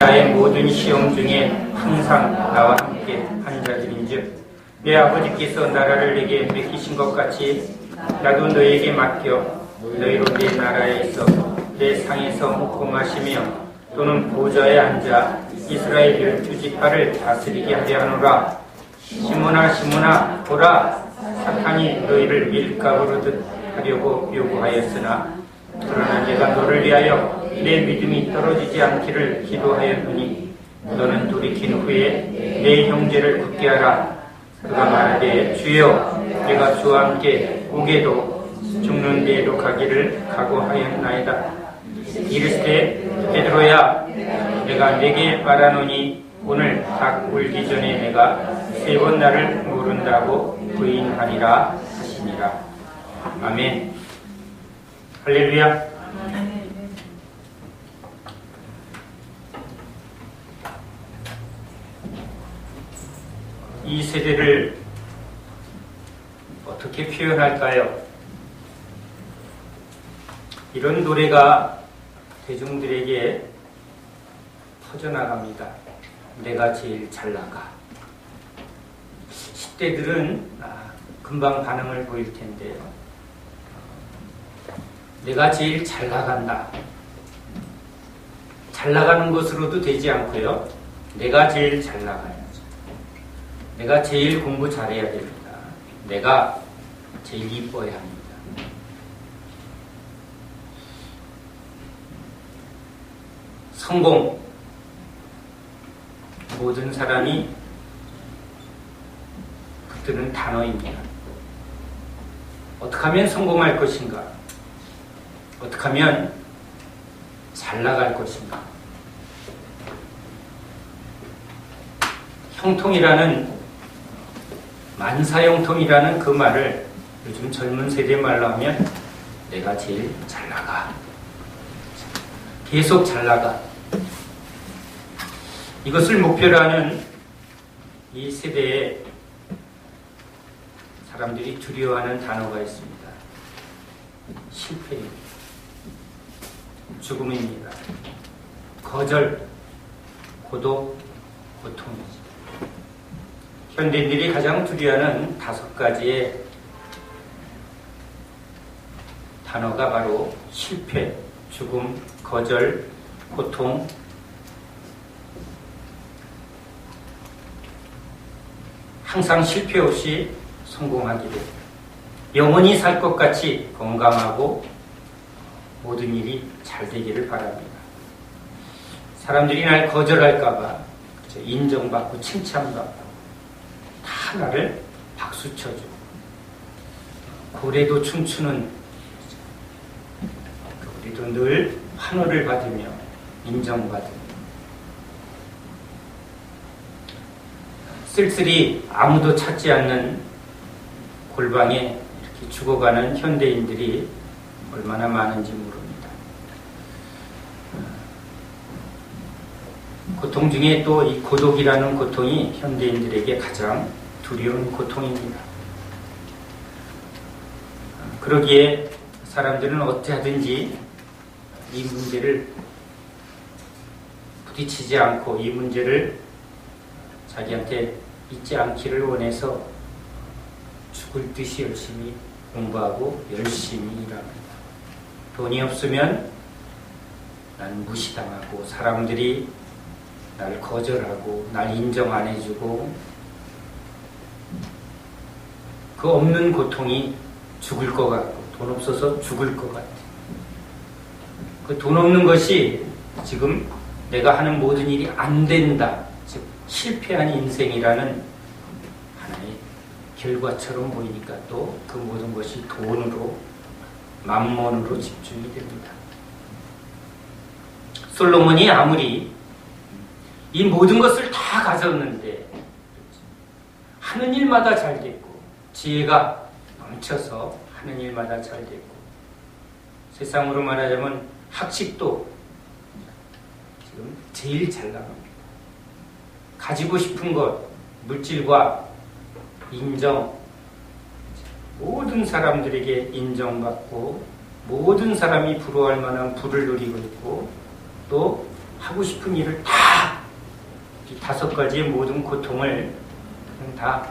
나의 모든 시험 중에 항상 나와 함께 한 자들인즉 내 아버지께서 나라를 내게 맡기신 것 같이 나도 너에게 맡겨 너희로 내 나라에 있어 내 상에서 먹고 마시며 또는 보좌에 앉아 이스라엘 12지파를 다스리게 하려 하노라. 시몬아 시몬아 보라, 사탄이 너희를 밀가부르듯 하려고 요구하였으나 그러나 내가 너를 위하여 내 믿음이 떨어지지 않기를 기도하였노니 너는 돌이킨 후에 내 형제를 굳게 하라. 그가 말하되 주여 내가 주와 함께 오게도 죽는 데에도 가기를 각오하였나이다. 이르시되 베드로야 내가 네게 말하노니 오늘 닭 울기 전에 내가 3번 나를 모른다고 부인하리라 하시니라. 아멘. 할렐루야. 이 세대를 어떻게 표현할까요? 이런 노래가 대중들에게 퍼져나갑니다. 내가 제일 잘 나가. 10대들은 금방 반응을 보일 텐데요. 내가 제일 잘 나간다. 잘 나가는 것으로도 되지 않고요. 내가 제일 잘 나가야죠. 내가 제일 공부 잘해야 됩니다. 내가 제일 이뻐야 합니다. 성공. 모든 사람이 붙드는 단어입니다. 어떻게 하면 성공할 것인가? 어떻게 하면 잘 나갈 것인가? 만사형통이라는 그 말을 요즘 젊은 세대 말로 하면 내가 제일 잘 나가. 계속 잘 나가. 이것을 목표로 하는 이 세대에 사람들이 두려워하는 단어가 있습니다. 실패입니다. 죽음입니다. 거절, 고독, 고통이죠. 현대인들이 가장 두려워하는 5가지의 단어가 바로 실패, 죽음, 거절, 고통, 항상 실패 없이 성공하기를, 영원히 살 것 같이 건강하고 모든 일이 잘 되기를 바랍니다. 사람들이 날 거절할까봐, 인정받고 칭찬받고 다 나를 박수쳐주고 고래도 춤추는, 우리도 늘 환호를 받으며 인정받으며 쓸쓸히 아무도 찾지 않는 골방에 이렇게 죽어가는 현대인들이 얼마나 많은지 모릅니다. 고통 중에 또 이 고독이라는 고통이 현대인들에게 가장 두려운 고통입니다. 그러기에 사람들은 어찌하든지 이 문제를 부딪히지 않고 이 문제를 자기한테 있지 않기를 원해서 죽을 듯이 열심히 공부하고 열심히 일합니다. 돈이 없으면 난 무시당하고 사람들이 날 거절하고 날 인정 안 해주고 그 없는 고통이 죽을 것 같고 돈 없어서 죽을 것 같아. 그 돈 없는 것이 지금 내가 하는 모든 일이 안 된다. 즉 실패한 인생이라는 하나의 결과처럼 보이니까 또 그 모든 것이 돈으로 만몬으로 집중이 됩니다. 솔로몬이 아무리 이 모든 것을 다 가졌는데 하는 일마다 잘 됐고 지혜가 넘쳐서 하는 일마다 잘 됐고 세상으로 말하자면 학식도 지금 제일 잘 나갑니다. 가지고 싶은 것, 물질과 인정, 모든 사람들에게 인정받고 모든 사람이 부러워할 만한 부를 누리고 있고 또 하고 싶은 일을 다, 이 5가지의 모든 고통을 그냥 다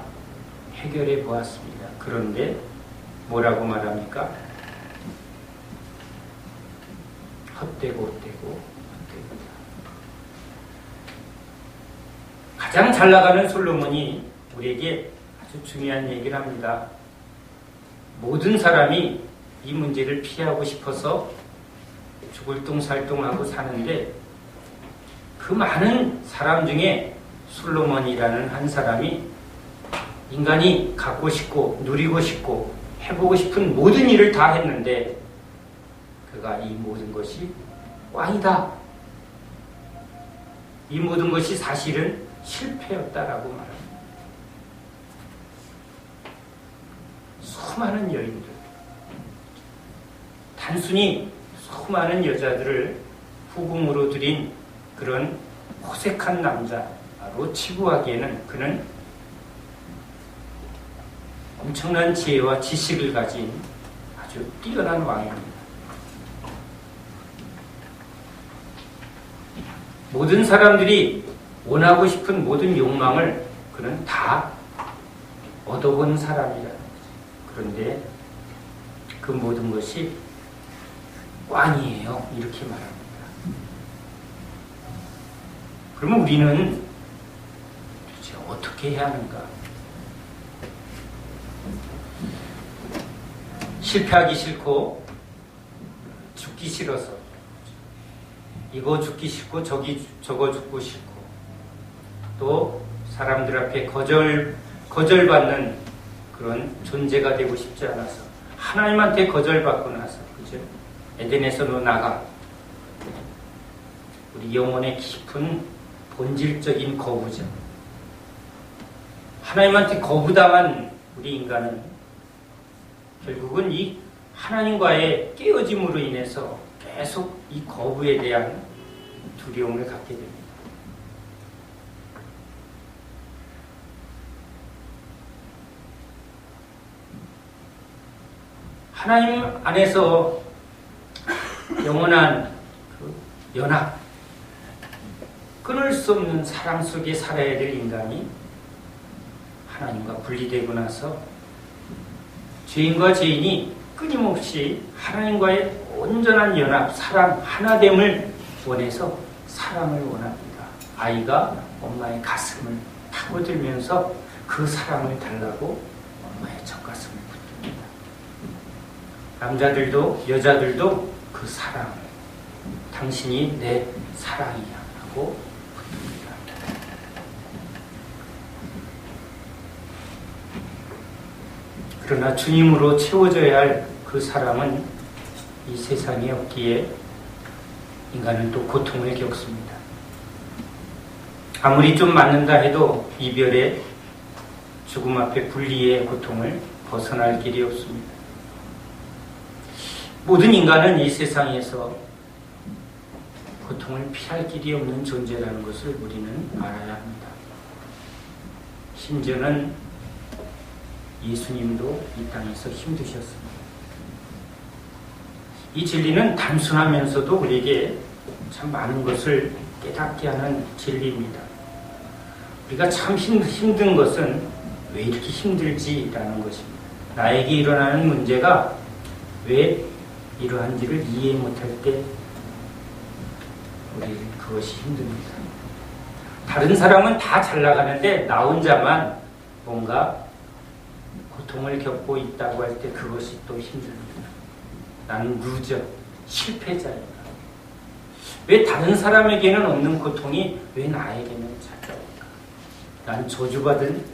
해결해 보았습니다. 그런데 뭐라고 말합니까? 헛되고 가장 잘 나가는 솔로몬이 우리에게 아주 중요한 얘기를 합니다. 모든 사람이 이 문제를 피하고 싶어서 죽을 똥살똥하고 사는데 그 많은 사람 중에 솔로몬이라는 한 사람이 인간이 갖고 싶고 누리고 싶고 해보고 싶은 모든 일을 다 했는데 그가 이 모든 것이 꽝이다. 이 모든 것이 사실은 실패였다라고 말합니다. 수많은 여인들, 단순히 수많은 여자들을 후궁으로 들인 그런 호색한 남자로 치부하기에는 그는 엄청난 지혜와 지식을 가진 아주 뛰어난 왕입니다. 모든 사람들이 원하고 싶은 모든 욕망을 그는 다 얻어본 사람이라는 거죠. 그런데 그 모든 것이 꽝이에요. 이렇게 말합니다. 그러면 우리는 도대체 어떻게 해야 하는가? 실패하기 싫고 죽기 싫어서 이거 죽기 싫고 저거 죽고 싫고 또 사람들 앞에 거절받는 그런 존재가 되고 싶지 않아서 하나님한테 거절받고 나서 그죠? 에덴에서 너 나가. 우리 영혼의 깊은 본질적인 거부죠. 하나님한테 거부당한 우리 인간은 결국은 이 하나님과의 깨어짐으로 인해서 계속 이 거부에 대한 두려움을 갖게 됩니다. 하나님 안에서 영원한 그 연합, 끊을 수 없는 사랑 속에 살아야 될 인간이 하나님과 분리되고 나서 죄인과 죄인이 끊임없이 하나님과의 온전한 연합, 사랑, 하나됨을 원해서 사랑을 원합니다. 아이가 엄마의 가슴을 파고들면서 그 사랑을 달라고 엄마의 젖가슴을 붙듭니다. 남자들도 여자들도 그 사랑, 당신이 내 사랑이야 하고 붙듭니다. 그러나 주님으로 채워져야 할 그 사랑은 이 세상에 없기에 인간은 또 고통을 겪습니다. 아무리 좀 맞는다 해도 이별의 죽음 앞에 분리의 고통을 벗어날 길이 없습니다. 모든 인간은 이 세상에서 고통을 피할 길이 없는 존재라는 것을 우리는 알아야 합니다. 심지어는 예수님도 이 땅에서 힘드셨습니다. 이 진리는 단순하면서도 우리에게 참 많은 것을 깨닫게 하는 진리입니다. 우리가 참 힘든 것은 왜 이렇게 힘들지라는 것입니다. 나에게 일어나는 문제가 왜 이러한지를 이해 못할 때 우리는 그것이 힘듭니다. 다른 사람은 다 잘 나가는데 나 혼자만 뭔가 고통을 겪고 있다고 할 때 그것이 또 힘듭니다. 나는 루저, 실패자입니다. 왜 다른 사람에게는 없는 고통이 왜 나에게는 찾아올까? 난 저주받은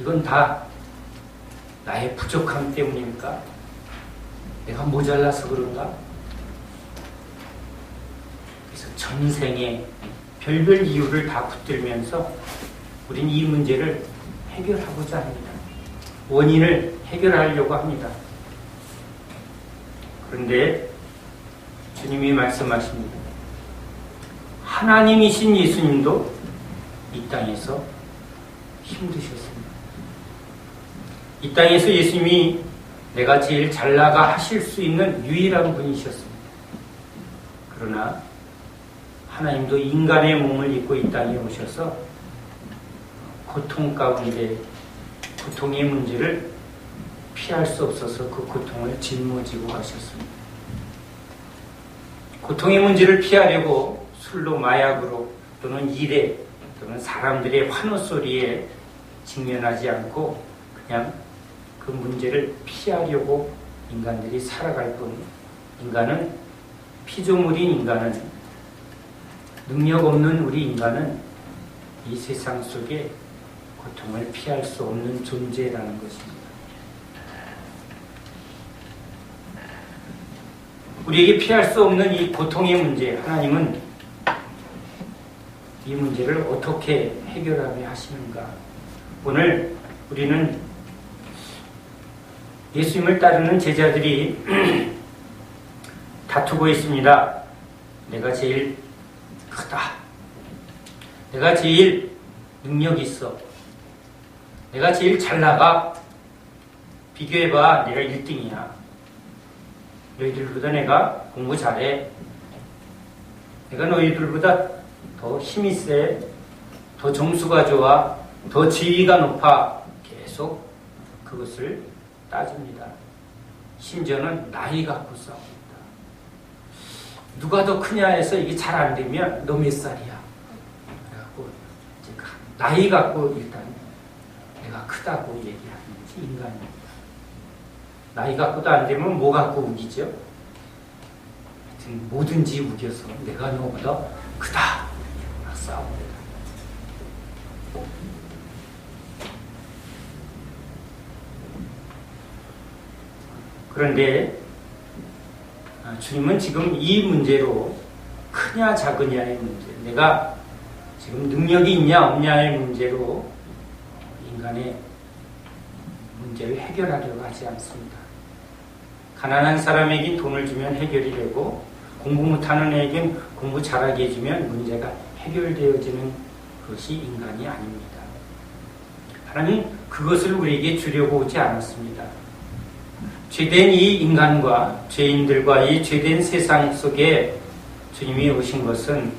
이건 다 나의 부족함 때문일까? 내가 모자라서 그런가? 그래서 전생에 별별 이유를 다 붙들면서 우린 이 문제를 해결하고자 합니다. 원인을 해결하려고 합니다. 그런데 주님이 말씀하십니다. 하나님이신 예수님도 이 땅에서 힘드셨습니다. 이 땅에서 예수님이 내가 제일 잘 나가 하실 수 있는 유일한 분이셨습니다. 그러나 하나님도 인간의 몸을 입고 이 땅에 오셔서 고통 가운데 고통의 문제를 피할 수 없어서 그 고통을 짊어지고 가셨습니다. 고통의 문제를 피하려고 술로 마약으로 또는 일에 또는 사람들의 환호 소리에 직면하지 않고 그냥 그 문제를 피하려고 인간들이 살아갈 뿐, 인간은 피조물인 인간은, 능력 없는 우리 인간은 이 세상 속에 고통을 피할 수 없는 존재라는 것입니다. 우리에게 피할 수 없는 이 고통의 문제, 하나님은 이 문제를 어떻게 해결하며 하시는가? 오늘 우리는 예수님을 따르는 제자들이 다투고 있습니다. 내가 제일 크다. 내가 제일 능력 있어. 내가 제일 잘 나가. 비교해봐. 내가 1등이야. 너희들보다 내가 공부 잘해. 내가 너희들보다 더 힘이 세. 더 점수가 좋아. 더 지위가 높아. 계속 그것을 따집니다. 심지어는 나이 갖고 싸웁니다. 누가 더 크냐 해서 이게 잘 안 되면 너 몇 살이야? 그래갖고 이제 나이 갖고 일단 내가 크다고 얘기하는 것이 인간입니다. 나이 갖고도 안 되면 뭐 갖고 우기죠? 하여튼 뭐든지 우겨서 내가 너보다 크다. 싸웁니다. 그런데 주님은 지금 이 문제로 크냐 작으냐의 문제, 내가 지금 능력이 있냐 없냐의 문제로 인간의 문제를 해결하려고 하지 않습니다. 가난한 사람에겐 돈을 주면 해결이 되고 공부 못하는 애에겐 공부 잘하게 해주면 문제가 해결되어지는 것이 인간이 아닙니다. 하나님 그것을 우리에게 주려고 오지 않았습니다. 죄된 이 인간과 죄인들과 이 죄된 세상 속에 주님이 오신 것은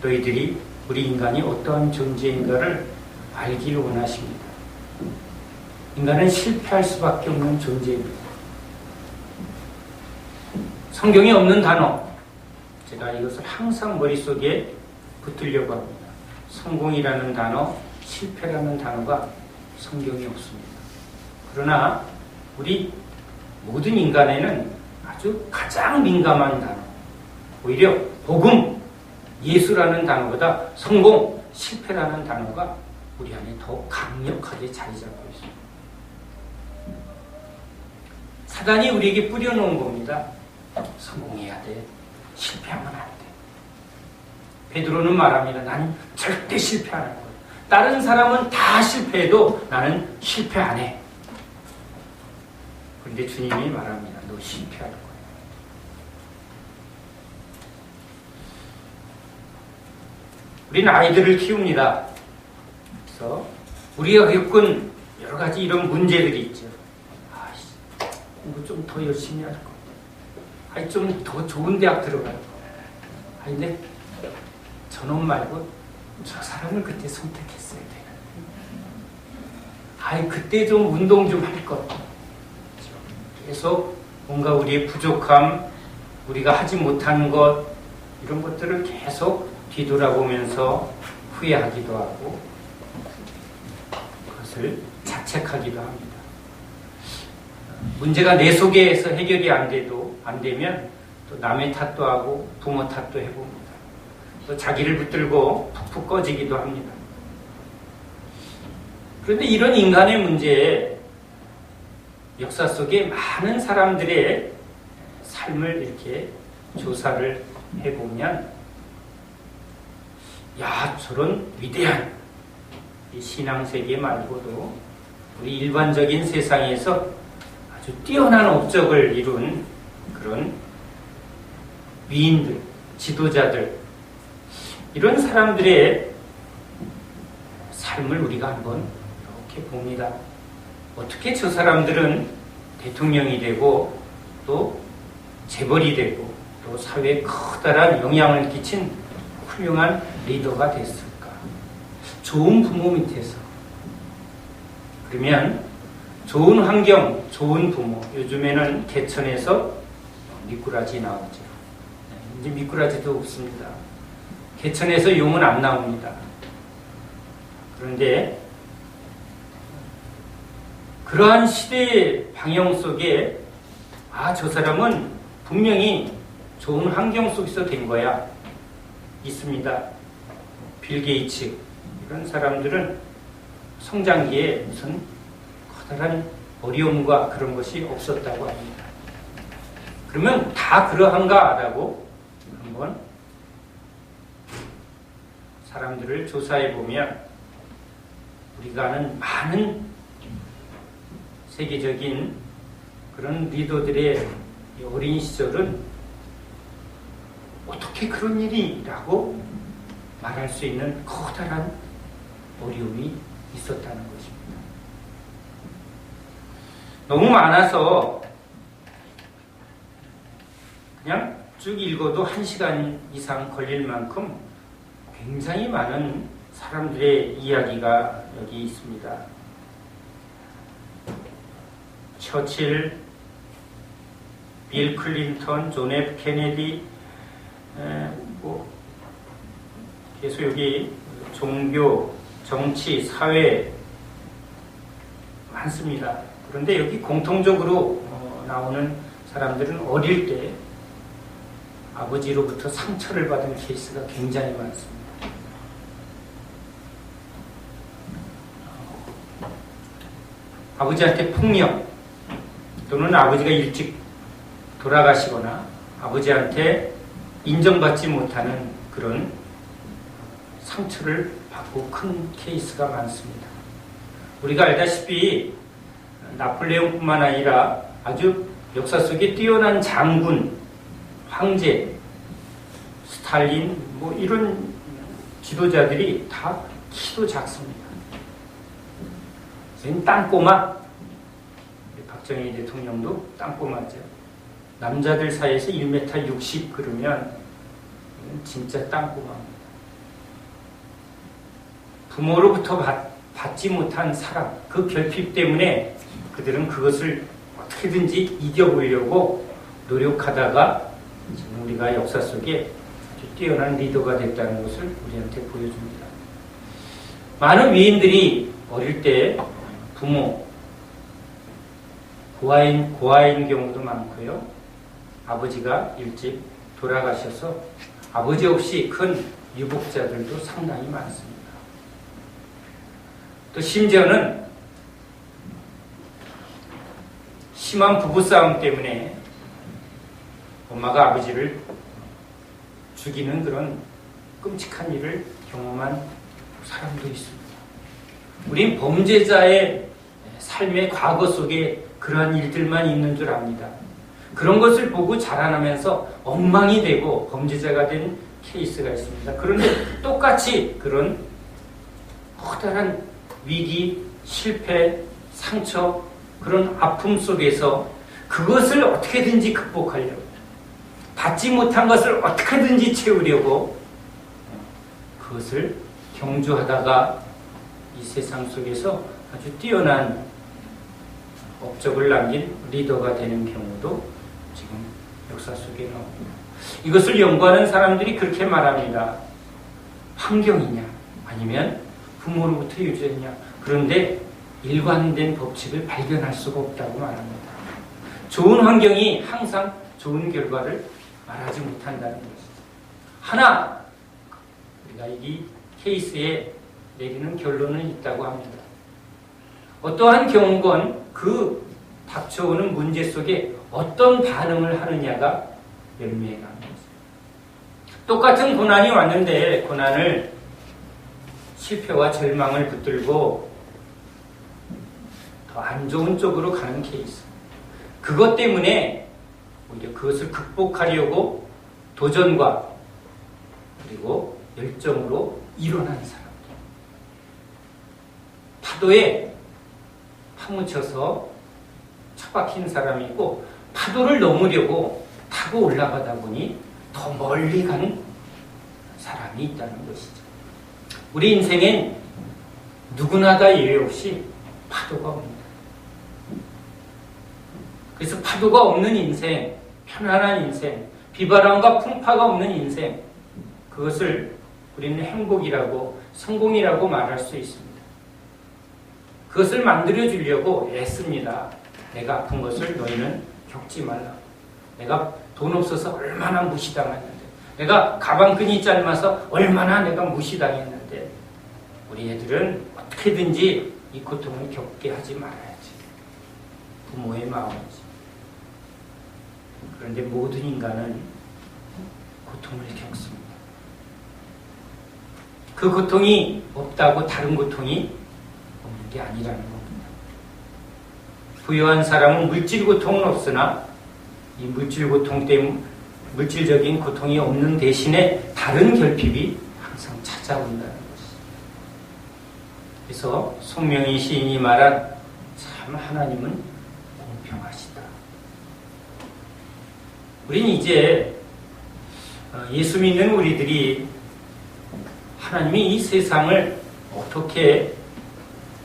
너희들이 우리 인간이 어떠한 존재인가를 알기를 원하십니다. 인간은 실패할 수밖에 없는 존재입니다. 성경에 없는 단어, 제가 이것을 항상 머릿속에 붙들려고 합니다. 성공이라는 단어, 실패라는 단어가 성경에 없습니다. 그러나 우리 모든 인간에는 아주 가장 민감한 단어, 오히려 복음, 예수라는 단어보다 성공, 실패라는 단어가 우리 안에 더 강력하게 자리 잡고 있습니다. 사단이 우리에게 뿌려놓은 겁니다. 성공해야 돼. 실패하면 안 돼. 베드로는 말합니다. 나는 절대 실패 안 할 거야. 다른 사람은 다 실패해도 나는 실패 안 해. 그런데 주님이 말합니다. 너 실패할 거야. 우리는 아이들을 키웁니다. 그래서 우리가 겪은 여러 가지 이런 문제들이 있죠. 공부 좀 더 열심히 할 거. 좀 더 좋은 대학 들어갈 거. 근데 저놈 말고 저 사람을 그때 선택했어야 돼. 그때 좀 운동 좀 할 것. 계속 뭔가 우리의 부족함, 우리가 하지 못하는 것, 이런 것들을 계속 뒤돌아보면서 후회하기도 하고 그것을 자책하기도 합니다. 문제가 내 속에서 해결이 안 되면 또 남의 탓도 하고 부모 탓도 해봅니다. 또 자기를 붙들고 푹푹 꺼지기도 합니다. 그런데 이런 인간의 문제에 역사 속에 많은 사람들의 삶을 이렇게 조사를 해보면 저런 위대한 이 신앙세계 말고도 우리 일반적인 세상에서 아주 뛰어난 업적을 이룬 그런 위인들, 지도자들, 이런 사람들의 삶을 우리가 한번 이렇게 봅니다. 어떻게 저 사람들은 대통령이 되고 또 재벌이 되고 또 사회에 커다란 영향을 끼친 훌륭한 리더가 됐을까? 좋은 부모 밑에서. 그러면 좋은 환경, 좋은 부모. 요즘에는 개천에서 미꾸라지 나오죠. 이제 미꾸라지도 없습니다. 개천에서 용은 안 나옵니다. 그런데 그러한 시대의 방향 속에 저 사람은 분명히 좋은 환경 속에서 된 거야. 있습니다. 빌 게이츠 이런 사람들은 성장기에 무슨 커다란 어려움과 그런 것이 없었다고 합니다. 그러면 다 그러한가라고 한번 사람들을 조사해 보면 우리가 아는 많은 세계적인 그런 리더들의 어린 시절은 어떻게 그런 일이라고 말할 수 있는 커다란 어려움이 있었다는 것입니다. 너무 많아서 그냥 쭉 읽어도 1시간 이상 걸릴 만큼 굉장히 많은 사람들의 이야기가 여기 있습니다. 처칠, 빌 클린턴, 존 F 케네디, 계속 여기 종교, 정치, 사회 많습니다. 그런데 여기 공통적으로 나오는 사람들은 어릴 때 아버지로부터 상처를 받은 케이스가 굉장히 많습니다. 아버지한테 폭력 또는 아버지가 일찍 돌아가시거나 아버지한테 인정받지 못하는 그런 상처를 받고 큰 케이스가 많습니다. 우리가 알다시피 나폴레옹뿐만 아니라 아주 역사 속에 뛰어난 장군, 황제, 스탈린 이런 지도자들이 다 키도 작습니다. 땅꼬마, 박정희 대통령도 땅꼬마죠. 남자들 사이에서 1m 60 그러면 진짜 땅꼬마입니다. 부모로부터 받지 못한 사랑, 그 결핍 때문에 그들은 그것을 어떻게든지 이겨보려고 노력하다가 지금 우리가 역사 속에 아주 뛰어난 리더가 됐다는 것을 우리한테 보여줍니다. 많은 위인들이 어릴 때 부모, 고아인 경우도 많고요. 아버지가 일찍 돌아가셔서 아버지 없이 큰 유복자들도 상당히 많습니다. 또 심지어는 심한 부부싸움 때문에 엄마가 아버지를 죽이는 그런 끔찍한 일을 경험한 사람도 있습니다. 우린 범죄자의 삶의 과거 속에 그러한 일들만 있는 줄 압니다. 그런 것을 보고 자라나면서 엉망이 되고 범죄자가 된 케이스가 있습니다. 그런데 똑같이 그런 커다란 위기, 실패, 상처, 그런 아픔 속에서 그것을 어떻게든지 극복하려고, 받지 못한 것을 어떻게든지 채우려고 그것을 경주하다가 이 세상 속에서 아주 뛰어난 업적을 남긴 리더가 되는 경우도 지금 역사 속에 나옵니다. 이것을 연구하는 사람들이 그렇게 말합니다. 환경이냐 아니면 부모로부터 유전이냐. 그런데 일관된 법칙을 발견할 수가 없다고 말합니다. 좋은 환경이 항상 좋은 결과를 말하지 못한다는 것입니다. 하나, 우리가 이 케이스에 내리는 결론은 있다고 합니다. 어떠한 경우건 그 닥쳐오는 문제 속에 어떤 반응을 하느냐가 열매에 나는 것입니다. 똑같은 고난이 왔는데 고난을 실패와 절망을 붙들고 더 안 좋은 쪽으로 가는 케이스. 그것 때문에 오히려 그것을 극복하려고 도전과 그리고 열정으로 일어난 사람들. 파도에 파묻혀서 처박힌 사람이 있고 파도를 넘으려고 타고 올라가다 보니 더 멀리 간 사람이 있다는 것이죠. 우리 인생엔 누구나 다 예외 없이 파도가 옵니다. 그래서 파도가 없는 인생, 편안한 인생, 비바람과 풍파가 없는 인생, 그것을 우리는 행복이라고, 성공이라고 말할 수 있습니다. 그것을 만들어주려고 애씁니다. 내가 아픈 것을 너희는 겪지 말라. 내가 돈 없어서 얼마나 무시당했는데, 내가 가방끈이 짧아서 얼마나 내가 무시당했는데, 우리 애들은 어떻게든지 이 고통을 겪게 하지 말아야지. 부모의 마음이지. 그런데 모든 인간은 고통을 겪습니다. 그 고통이 없다고 다른 고통이 없는 게 아니라는 겁니다. 부유한 사람은 물질 고통은 없으나 이 물질 고통 때문에 물질적인 고통이 없는 대신에 다른 결핍이 항상 찾아온다는 것이죠. 그래서 송명희 시인이 말한 참 하나님은 공평하시다. 우린 이제 예수 믿는 우리들이 하나님이 이 세상을 어떻게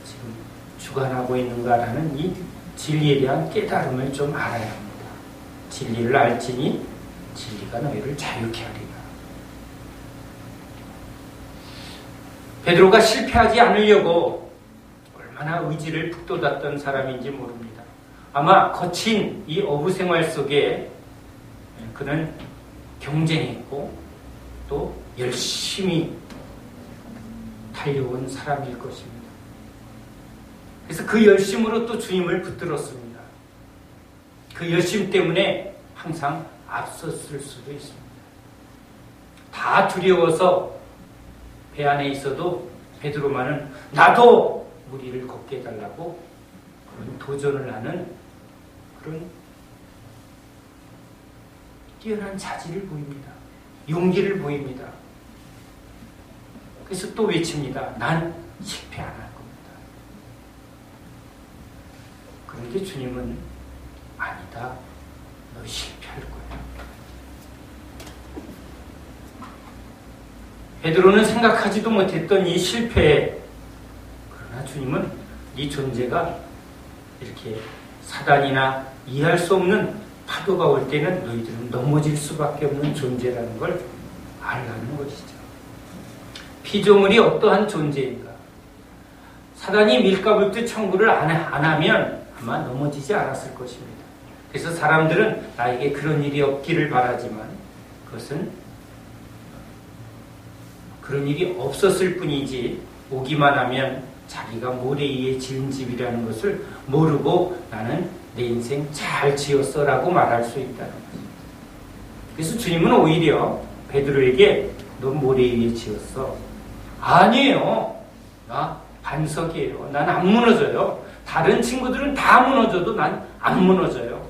지금 주관하고 있는가라는 이 진리에 대한 깨달음을 좀 알아야 합니다. 진리를 알지니 진리가 너희를 자유케 하리라. 베드로가 실패하지 않으려고 얼마나 의지를 북돋았던 사람인지 모릅니다. 아마 거친 이 어부 생활 속에 그는 경쟁했고 또 열심히 달려온 사람일 것입니다. 그래서 그 열심으로 또 주님을 붙들었습니다. 그 열심 때문에 항상 앞섰을 수도 있습니다. 다 두려워서 배 안에 있어도 베드로만은 나도 무리를 걷게 해달라고 그런 도전을 하는 그런 뛰어난 자질을 보입니다. 용기를 보입니다. 그래서 또 외칩니다. 난 실패 안 할 겁니다. 그런데 주님은 아니다. 너 실패할 거야. 베드로는 생각하지도 못했던 이 실패에, 그러나 주님은 네 존재가 이렇게 사단이나 이해할 수 없는 파도가 올 때는 너희들은 넘어질 수밖에 없는 존재라는 걸 알라는 것이죠. 피조물이 어떠한 존재인가? 사단이 밀가불듯 청구를 안 하면 아마 넘어지지 않았을 것입니다. 그래서 사람들은 나에게 그런 일이 없기를 바라지만 그것은 그런 일이 없었을 뿐이지 오기만 하면 자기가 모래 위에 지은 집이라는 것을 모르고 나는 내 인생 잘 지었어 라고 말할 수 있다는 거죠. 그래서 주님은 오히려 베드로에게 너 모래 위에 지었어. 아니에요. 나 반석이에요. 난 안 무너져요. 다른 친구들은 다 무너져도 난 안 무너져요.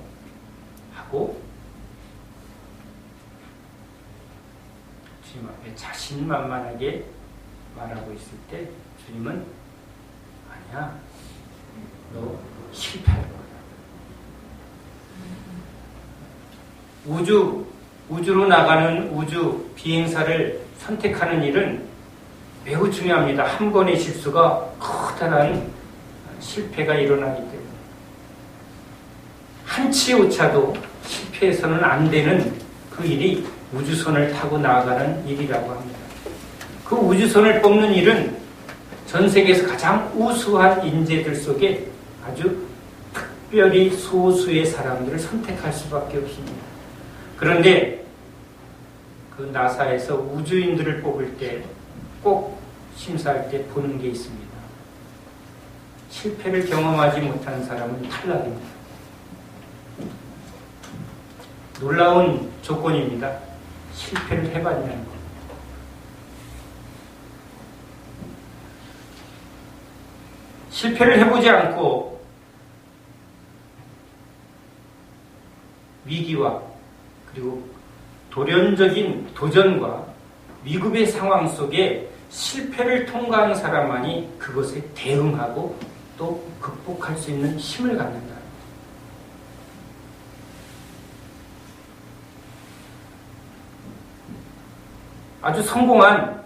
하고 주님 앞에 자신만만하게 말하고 있을 때 주님은 아니야. 너 실패할 거야. 우주로 나가는 우주 비행사를 선택하는 일은 매우 중요합니다. 한 번의 실수가 커다란 실패가 일어나기 때문에 한치 오차도 실패해서는 안 되는 그 일이 우주선을 타고 나아가는 일이라고 합니다. 그 우주선을 뽑는 일은 전 세계에서 가장 우수한 인재들 속에 아주 특별히 소수의 사람들을 선택할 수밖에 없습니다. 그런데 그 나사에서 우주인들을 뽑을 때 꼭 심사할 때 보는 게 있습니다. 실패를 경험하지 못한 사람은 탈락입니다. 놀라운 조건입니다. 실패를 해봤냐는 것. 실패를 해보지 않고 위기와 그리고 돌연적인 도전과 위급의 상황 속에 실패를 통과한 사람만이 그것에 대응하고 또 극복할 수 있는 힘을 갖는다. 아주 성공한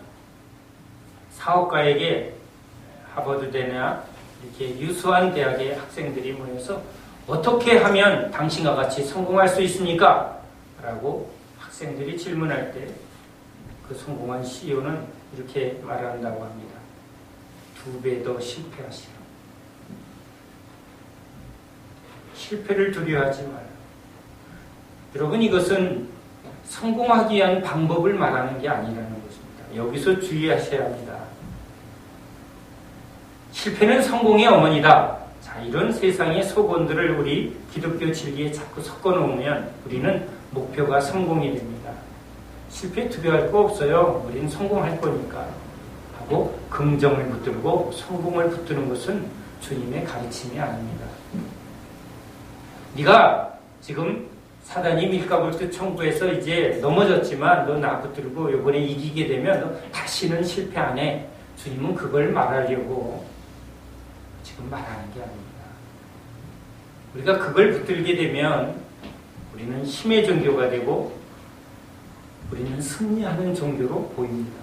사업가에게 하버드대나 이렇게 유수한 대학의 학생들이 모여서 어떻게 하면 당신과 같이 성공할 수 있습니까? 라고 학생들이 질문할 때 그 성공한 CEO는 이렇게 말한다고 합니다. 2배 더 실패하시라. 실패를 두려워하지 마라. 여러분, 이것은 성공하기 위한 방법을 말하는 게 아니라는 것입니다. 여기서 주의하셔야 합니다. 실패는 성공의 어머니다. 자, 이런 세상의 속언들을 우리 기독교 진리에 자꾸 섞어 놓으면 우리는 목표가 성공이 됩니다. 실패 두려워할 거 없어요. 우리는 성공할 거니까 하고 긍정을 붙들고 성공을 붙드는 것은 주님의 가르침이 아닙니다. 네가 지금 사단이 밀가부르트 청구해서 이제 넘어졌지만 너 나 붙들고 이번에 이기게 되면 너 다시는 실패 안 해. 주님은 그걸 말하려고 지금 말하는 게 아닙니다. 우리가 그걸 붙들게 되면 우리는 힘의 종교가 되고 우리는 승리하는 종교로 보입니다.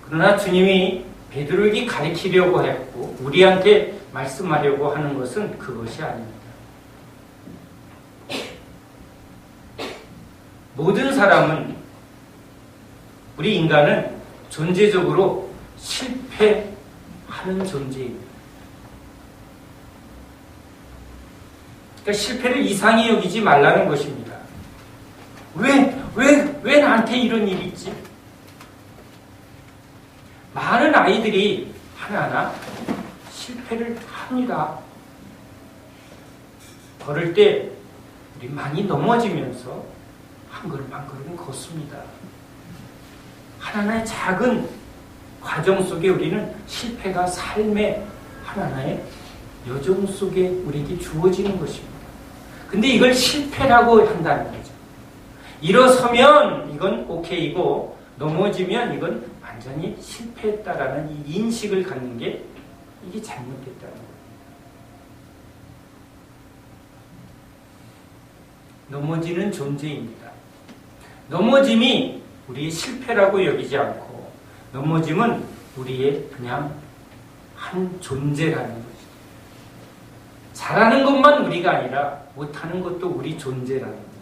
그러나 주님이 베드로에게 가르치려고 했고 우리한테 말씀하려고 하는 것은 그것이 아닙니다. 모든 사람은, 우리 인간은 존재적으로 실패하는 존재입니다. 그러니까 실패를 이상히 여기지 말라는 것입니다. 왜 나한테 이런 일이 있지? 많은 아이들이 하나하나 실패를 합니다. 걸을 때 우리 많이 넘어지면서 한 걸음 한 걸음 걷습니다. 하나하나의 작은 과정 속에 우리는 실패가 삶의 하나하나의 여정 속에 우리에게 주어지는 것입니다. 근데 이걸 실패라고 한다는 거죠. 일어서면 이건 오케이고 넘어지면 이건 완전히 실패했다라는 이 인식을 갖는 게 이게 잘못됐다는 거예요. 넘어지는 존재입니다. 넘어짐이 우리의 실패라고 여기지 않고 넘어짐은 우리의 그냥 한 존재라는 거죠. 잘하는 것만 우리가 아니라 못하는 것도 우리 존재라는 거죠.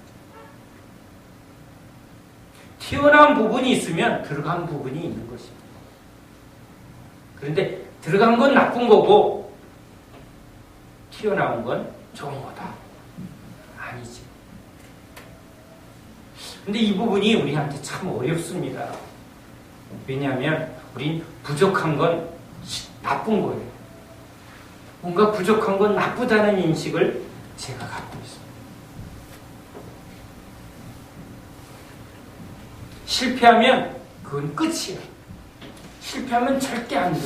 튀어나온 부분이 있으면 들어간 부분이 있는 것입니다. 그런데 들어간 건 나쁜 거고 튀어나온 건 좋은 거다. 아니지. 근데 이 부분이 우리한테 참 어렵습니다. 왜냐하면 우린 부족한 건 나쁜 거예요. 뭔가 부족한 건 나쁘다는 인식을 제가 갖고 있습니다. 실패하면 그건 끝이야. 실패하면 절대 안 돼.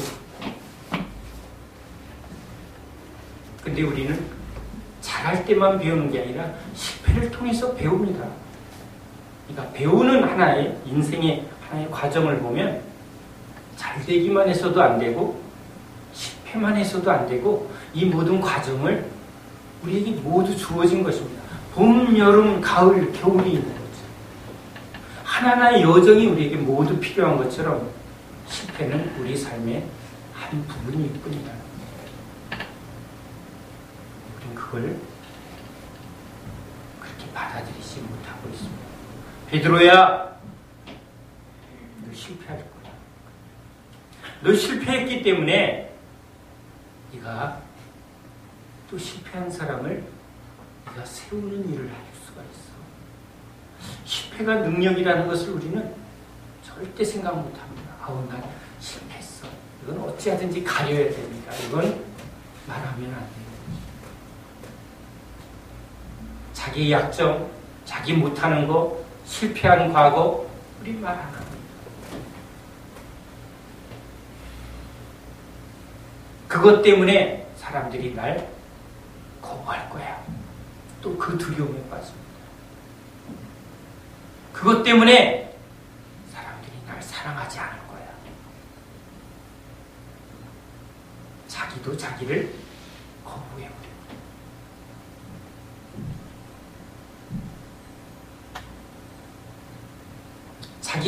근데 우리는 잘할 때만 배우는 게 아니라 실패를 통해서 배웁니다. 그러니까 배우는 하나의 인생의 하나의 과정을 보면 잘 되기만 해서도 안 되고 실패만 해서도 안 되고 이 모든 과정을 우리에게 모두 주어진 것입니다. 봄, 여름, 가을, 겨울이 있는 거죠. 하나하나의 여정이 우리에게 모두 필요한 것처럼 실패는 우리 삶의 한 부분일 뿐이다. 우리는 그걸 그렇게 받아들이지 못하고 있습니다. 베드로야, 너 실패할 거야. 너 실패했기 때문에 네가 또 실패한 사람을 네가 세우는 일을 할 수가 있어. 실패가 능력이라는 것을 우리는 절대 생각 못합니다. 아우, 난 실패했어. 이건 어찌하든지 가려야 됩니다. 이건 말하면 안 돼요. 자기 약점, 자기 못하는 거, 실패한 과거, 우리 말 안 합니다. 그것 때문에 사람들이 날 거부할 거야. 또 그 두려움에 빠집니다. 그것 때문에 사람들이 날 사랑하지 않을 거야. 자기도 자기를 거부해버려.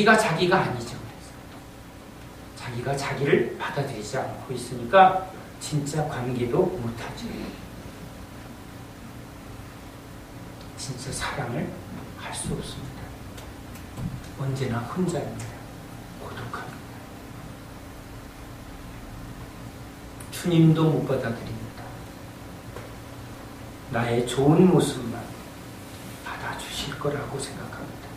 자기가 아니죠. 자기가 자기를 받아들이지 않고 있으니까 진짜 관계도 못하죠. 진짜 사랑을 할 수 없습니다. 언제나 혼자입니다. 고독합니다. 주님도 못 받아들입니다. 나의 좋은 모습만 받아주실 거라고 생각합니다.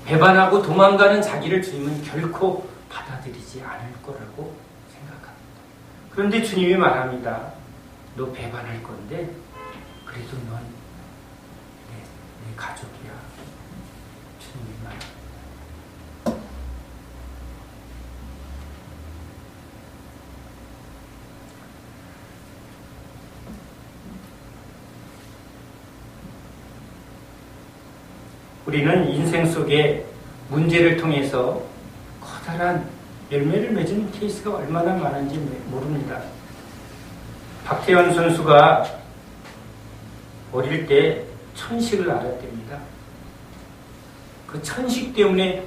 배반하고 도망가는 자기를 주님은 결코 받아들이지 않을 거라고 생각합니다. 그런데 주님이 말합니다. 너 배반할 건데 그래도 넌 내 가족이야. 주님이 말합니다. 우리는 인생 속에 문제를 통해서 커다란 열매를 맺은 케이스가 얼마나 많은지 모릅니다. 박태환 선수가 어릴 때 천식을 앓았답니다. 그 천식 때문에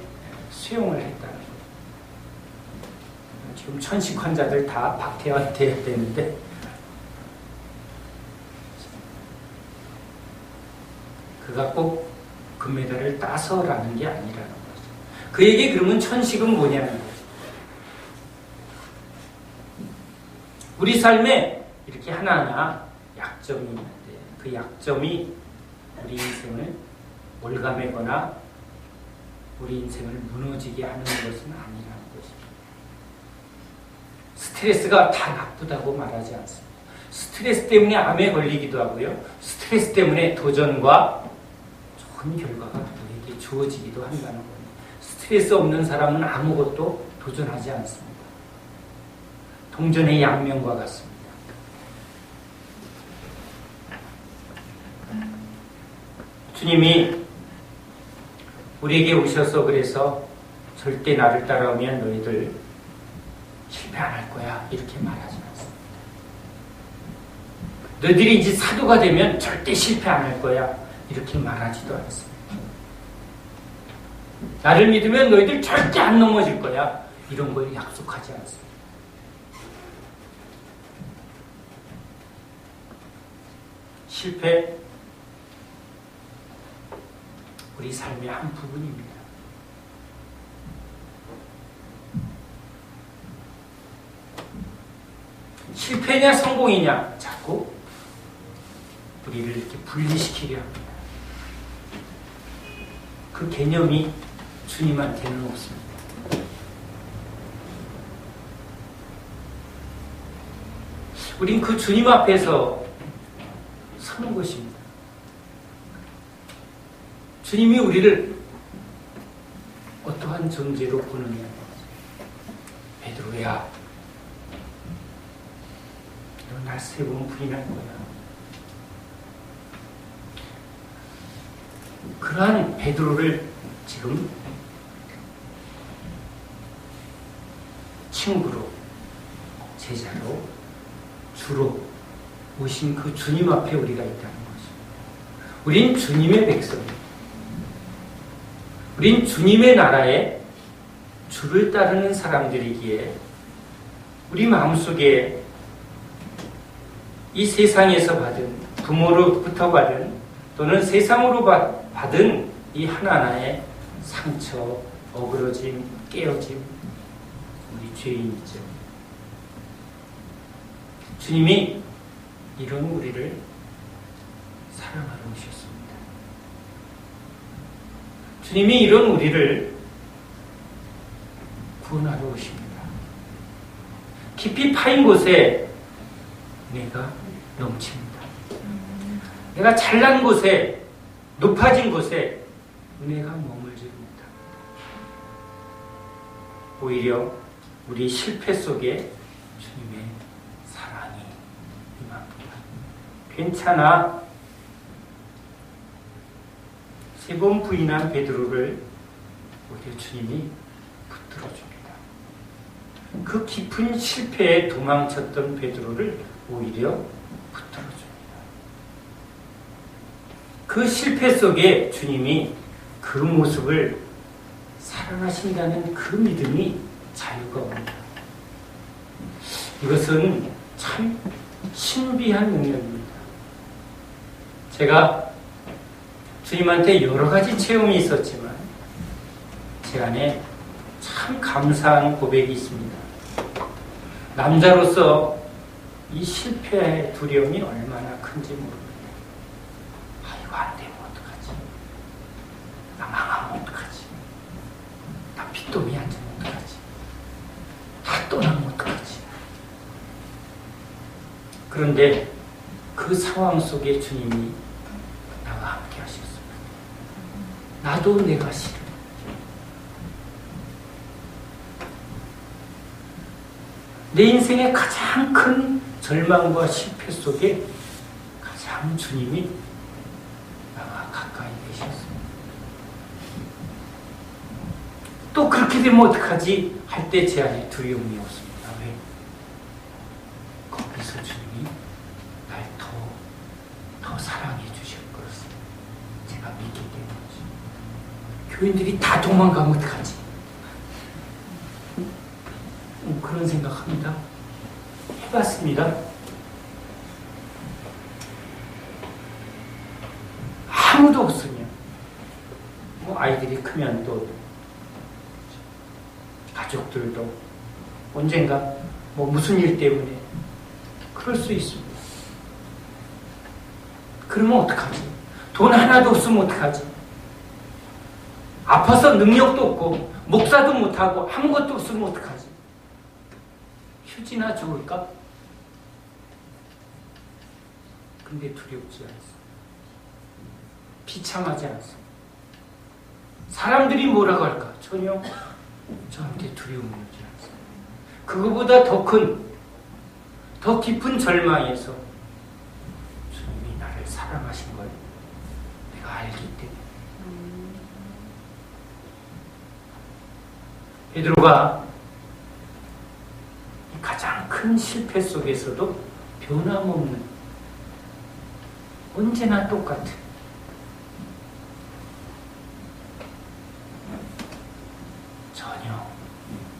수용을 했다는 거예요. 지금 천식 환자들 다 박태환 돼야 되는데 그가 꼭 금메달을 따서라는 게 아니라는 거죠. 그에게 그러면 천식은 뭐냐는 거죠. 우리 삶에 이렇게 하나하나 약점이 있는데 그 약점이 우리 인생을 올가매거나 우리 인생을 무너지게 하는 것은 아니라는 것입니다. 스트레스가 다 나쁘다고 말하지 않습니다. 스트레스 때문에 암에 걸리기도 하고요. 스트레스 때문에 도전과 좋은 결과가 우리에게 주어지기도 한다는 겁니다. 스트레스 없는 사람은 아무것도 도전하지 않습니다. 동전의 양면과 같습니다. 주님이 우리에게 오셔서 그래서 절대 나를 따라오면 너희들 실패 안 할 거야 이렇게 말하지 않습니다. 너희들이 이제 사도가 되면 절대 실패 안 할 거야 이렇게 말하지도 않습니다. 나를 믿으면 너희들 절대 안 넘어질 거야 이런 걸 약속하지 않습니다. 실패 우리 삶의 한 부분입니다. 실패냐 성공이냐 자꾸 우리를 이렇게 분리시키려 합니다. 그 개념이 주님한테는 없습니다. 우린 그 주님 앞에서 서는 것입니다. 주님이 우리를 어떠한 존재로 보느냐. 베드로야, 너 날 3번 부인할 거야. 그러한 베드로를 지금 친구로, 제자로, 주로 오신 그 주님 앞에 우리가 있다는 것입니다. 우린 주님의 백성입니다. 우린 주님의 나라에 주를 따르는 사람들이기에 우리 마음속에 이 세상에서 받은, 부모로부터 받은 또는 세상으로 받은 이 하나하나의 상처, 어그러짐, 깨어짐, 우리 죄인이죠. 주님이 이런 우리를 사랑하러 오셨습니다. 주님이 이런 우리를 구원하러 오십니다. 깊이 파인 곳에 은혜가 넘칩니다. 내가 잘난 곳에, 높아진 곳에 은혜가 머물지 못합니다. 오히려 우리 실패 속에 주님의 사랑이 임합니다. 괜찮아. 3번 부인한 베드로를 오히려 주님이 붙들어줍니다. 그 깊은 실패에 도망쳤던 베드로를 오히려 붙들어줍니다. 그 실패 속에 주님이 그 모습을 사랑하신다는 그 믿음이 자유가 옵니다. 이것은 참 신비한 능력입니다. 제가 주님한테 여러 가지 체험이 있었지만 제 안에 참 감사한 고백이 있습니다. 남자로서 이 실패의 두려움이 얼마나 큰지 모릅니다. 이거 안 되면 어떡하지? 나 망하면 어떡하지? 나 빚더미 앉으면 어떡하지? 다 떠나면 어떡하지? 그런데 그 상황 속에 주님이 나와 함께 하셨습니다. 나도 내가 싫어. 내 인생의 가장 큰 절망과 실패 속에 가장 주님이 나와 가까이 계셨습니다. 또 그렇게 되면 어떡하지? 할 때 제 안에 두려움이 없습니다. 왜? 거기서 주님이 날 더 사랑해 주실 것을 제가 믿기 때문이죠. 교인들이 다 도망가면 어떡하지? 그런 생각합니다. 해봤습니다. 아무도 없으면 아이들이 크면 또 가족들도 언젠가 무슨 일 때문에 그럴 수 있습니다. 그러면 어떡하지? 돈 하나도 없으면 어떡하지? 아파서 능력도 없고 목사도 못하고 아무것도 없으면 어떡하지? 휴지나 죽을까? 근데 두렵지 않습니다. 비참하지 않습니다. 사람들이 뭐라고 할까? 전혀 저한테 두려움이 오지 않습니다. 그거보다 더 깊은 절망에서 주님이 나를 사랑하신 걸 내가 알기 때문에 베드로가 가장 큰 실패 속에서도 변함없는 언제나 똑같은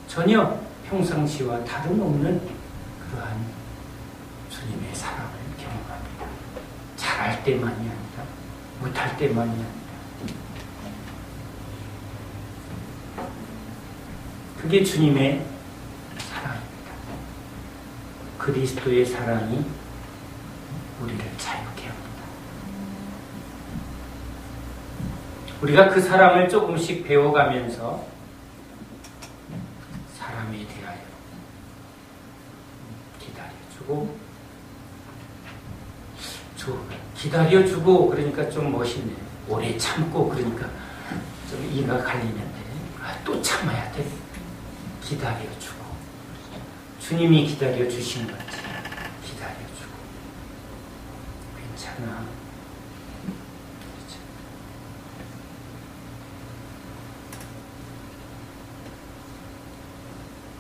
전혀 평상시와 다름없는 그러한 주님의 사랑을 경험합니다. 잘할 때만이 아니라 못할 때만이 아니라 그게 주님의 사랑입니다. 그리스도의 사랑이 우리를 자유케 합니다. 우리가 그 사랑을 조금씩 배워가면서 사람에 대하여 기다려주고 그러니까 좀 멋있네. 오래 참고 그러니까 좀 이가 갈리는데 또 참아야 돼. 기다려주고 주님이 기다려주신 거지. 기다려주고 괜찮아. 그렇죠.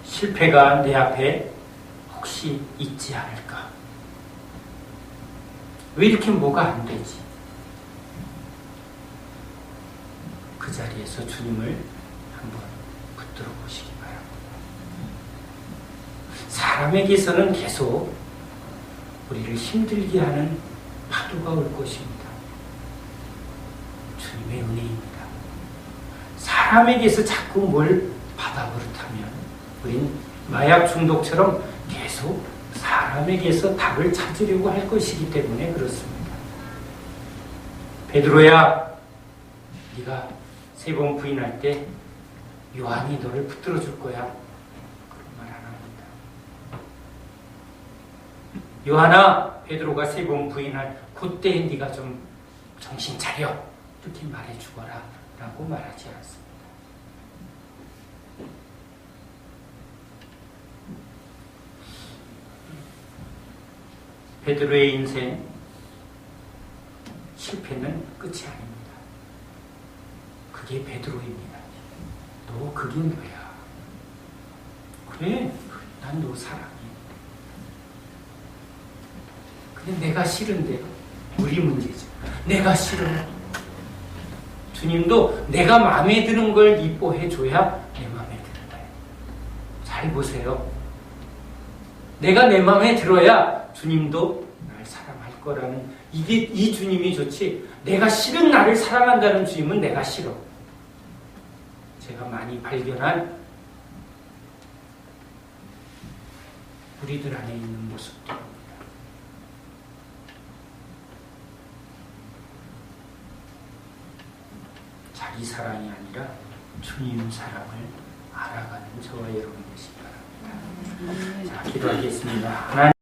실패가 내 앞에 혹시 있지 않을까? 왜 이렇게 뭐가 안 되지? 그 자리에서 주님을 한번 붙들어 보시기 바랍니다. 사람에게서는 계속 우리를 힘들게 하는 파도가 올 것입니다. 주님의 은혜입니다. 사람에게서 자꾸 뭘 받아버릇하면 우린 마약 중독처럼 계속 사람에게서 답을 찾으려고 할 것이기 때문에 그렇습니다. 베드로야, 네가 3번 부인할 때 요한이 너를 붙들어 줄 거야. 그런 말 안 합니다. 요한아, 베드로가 3번 부인할 그때 네가 좀 정신 차려. 이렇게 말해 주거라 라고 말하지 않습니다. 베드로의 인생 실패는 끝이 아닙니다. 그게 베드로입니다. 너 그게 뭐야? 그래, 난 너 사랑해. 근데 내가 싫은데 우리 문제죠. 내가 싫어. 주님도 내가 마음에 드는 걸 이뻐해 줘야 내 마음에 드는 거예요. 잘 보세요. 내가 내 마음에 들어야 주님도 날 사랑할 거라는, 이게 이 주님이 좋지, 내가 싫은 나를 사랑한다는 주님은 내가 싫어. 제가 많이 발견한 우리들 안에 있는 모습들입니다. 자기 사랑이 아니라 주님 사랑을 알아가는 저와 여러분 되시기 바랍니다. 자, 기도하겠습니다. 하나님